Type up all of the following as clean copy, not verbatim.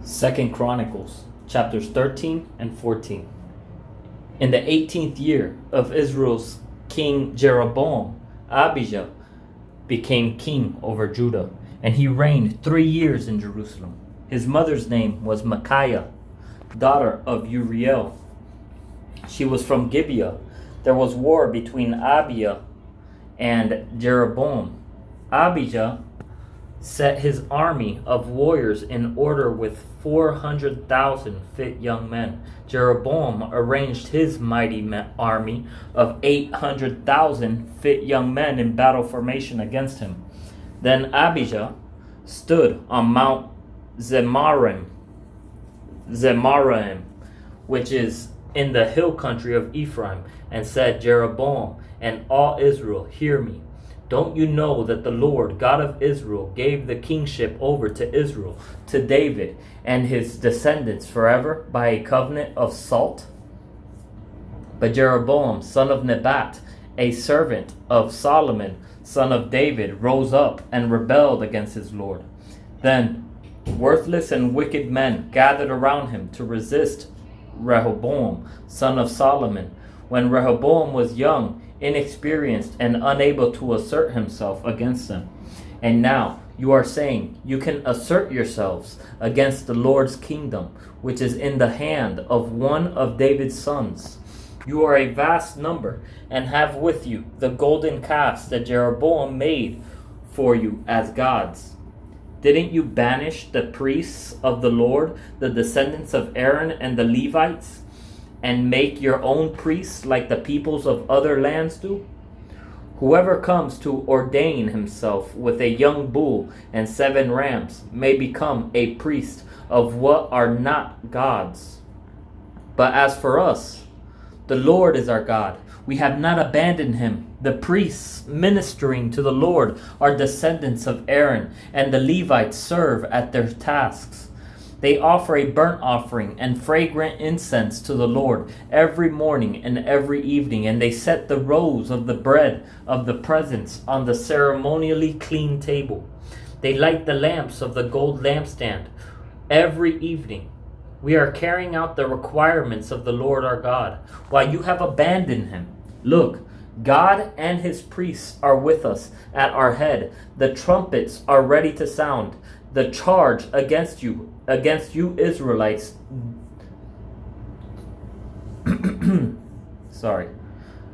2 Chronicles, chapters 13 and 14. In the 18th year of Israel's king Jeroboam, Abijah became king over Judah, and he reigned 3 years in Jerusalem. His mother's name was Micaiah, daughter of Uriel. She was from Gibeah. There was war between Abijah and Jeroboam. Abijah set his army of warriors in order with 400,000 fit young men. Jeroboam arranged his mighty army of 800,000 fit young men in battle formation against him. Then Abijah stood on Mount Zemaraim, which is in the hill country of Ephraim, and said, Jeroboam and all Israel, hear me. Don't you know that the Lord, God of Israel, gave the kingship over to Israel, to David and his descendants forever by a covenant of salt? But Jeroboam, son of Nebat, a servant of Solomon, son of David, rose up and rebelled against his Lord. Then worthless and wicked men gathered around him to resist Rehoboam, son of Solomon. When Rehoboam was young, inexperienced, and unable to assert himself against them. And now you are saying, you can assert yourselves against the Lord's kingdom, which is in the hand of one of David's sons. You are a vast number, and have with you the golden calves that Jeroboam made for you as gods. Didn't you banish the priests of the Lord, the descendants of Aaron and the Levites, and make your own priests like the peoples of other lands do? Whoever comes to ordain himself with a young bull and 7 rams may become a priest of what are not gods. But as for us, the Lord is our God. We have not abandoned him. The priests ministering to the Lord are descendants of Aaron, and the Levites serve at their tasks. They offer a burnt offering and fragrant incense to the Lord every morning and every evening, and they set the rows of the bread of the presence on the ceremonially clean table. They light the lamps of the gold lampstand every evening. We are carrying out the requirements of the Lord our God, while you have abandoned him. Look, God and his priests are with us at our head. The trumpets are ready to sound. The charge against you Israelites.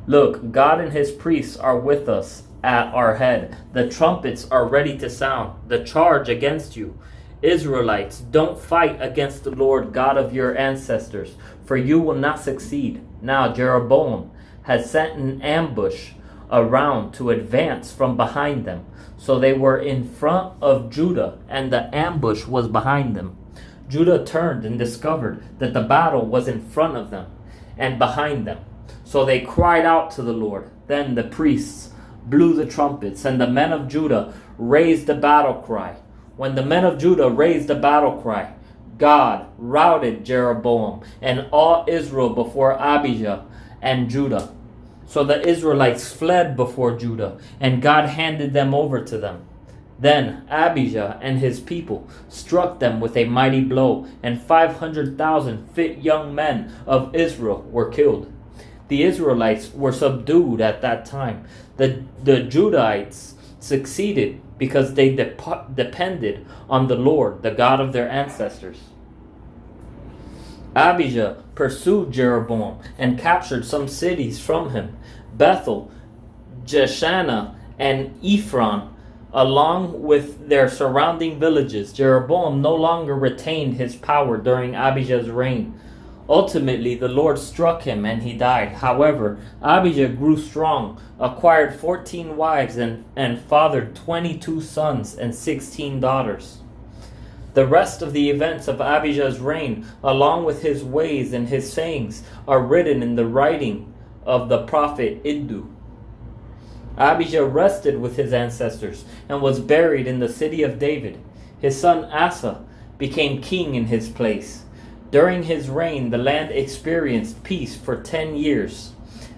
Look, God and his priests are with us at our head. The trumpets are ready to sound. The charge against you Israelites. Don't fight against the Lord God of your ancestors, for you will not succeed. Now Jeroboam has sent an ambush around to advance from behind them. So they were in front of Judah, and the ambush was behind them. Judah turned and discovered that the battle was in front of them and behind them. So they cried out to the Lord. Then the priests blew the trumpets, and the men of Judah raised the battle cry. When the men of Judah raised the battle cry, God routed Jeroboam and all Israel before Abijah and Judah. So the Israelites fled before Judah, and God handed them over to them. Then Abijah and his people struck them with a mighty blow, and 500,000 fit young men of Israel were killed. The Israelites were subdued at that time. The Judahites succeeded because they depended on the Lord, the God of their ancestors. Abijah pursued Jeroboam and captured some cities from him, Bethel, Jeshanah, and Ephron, along with their surrounding villages. Jeroboam no longer retained his power during Abijah's reign. Ultimately, the Lord struck him and he died. However, Abijah grew strong, acquired 14 wives, and fathered 22 sons and 16 daughters. The rest of the events of Abijah's reign, along with his ways and his sayings, are written in the writing of the prophet Iddu. Abijah rested with his ancestors and was buried in the city of David. His son Asa became king in his place. During his reign, the land experienced peace for 10 years.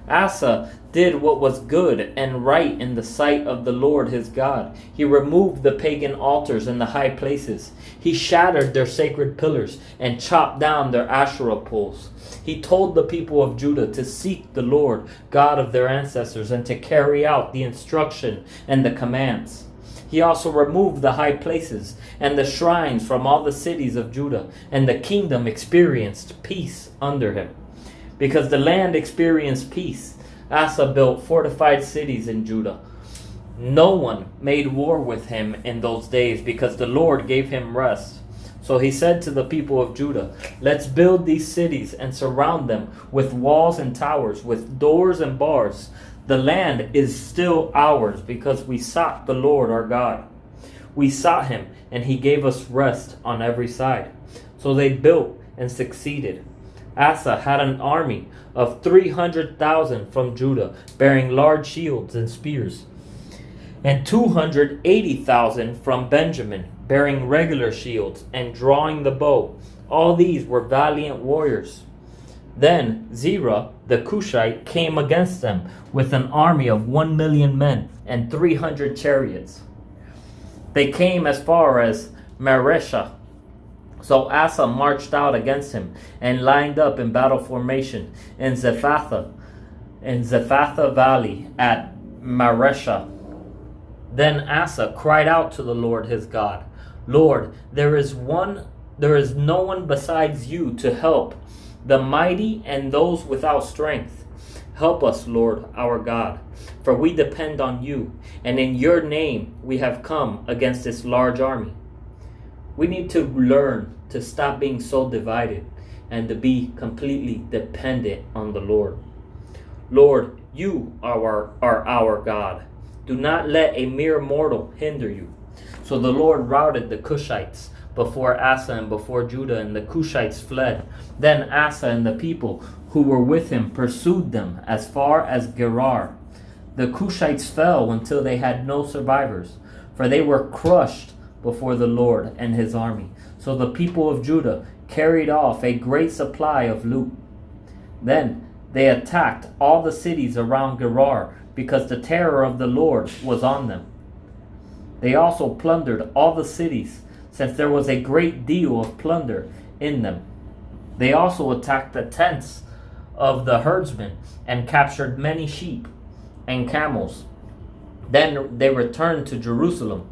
Asa did what was good and right in the sight of the Lord his God. He removed the pagan altars in the high places. He shattered their sacred pillars and chopped down their Asherah poles. He told the people of Judah to seek the Lord, God of their ancestors, and to carry out the instruction and the commands. He also removed the high places and the shrines from all the cities of Judah, and the kingdom experienced peace under him. Because the land experienced peace, Asa built fortified cities in Judah. No one made war with him in those days, because the Lord gave him rest. So he said to the people of Judah, "Let's build these cities and surround them with walls and towers, with doors and bars. The land is still ours, because we sought the Lord our God. We sought him, and he gave us rest on every side." So they built and succeeded. Asa had an army of 300,000 from Judah, bearing large shields and spears, and 280,000 from Benjamin, bearing regular shields and drawing the bow. All these were valiant warriors. Then Zerah the Cushite came against them with an army of 1,000,000 men and 300 chariots. They came as far as Mareshah. So Asa marched out against him and lined up in battle formation in Zephathah Valley at Mareshah. Then Asa cried out to the Lord his God, "Lord, there is no one besides you to help the mighty and those without strength. Help us, Lord our God, for we depend on you, and in your name we have come against this large army." We need to learn to stop being so divided and to be completely dependent on the Lord. Lord, you are our God. Do not let a mere mortal hinder you. So the Lord routed the Cushites before Asa and before Judah, and the Cushites fled. Then Asa and the people who were with him pursued them as far as Gerar. The Cushites fell until they had no survivors, for they were crushed before the Lord and his army. So the people of Judah carried off a great supply of loot. Then they attacked all the cities around Gerar, because the terror of the Lord was on them. They also plundered all the cities, since there was a great deal of plunder in them. They also attacked the tents of the herdsmen and captured many sheep and camels. Then they returned to Jerusalem.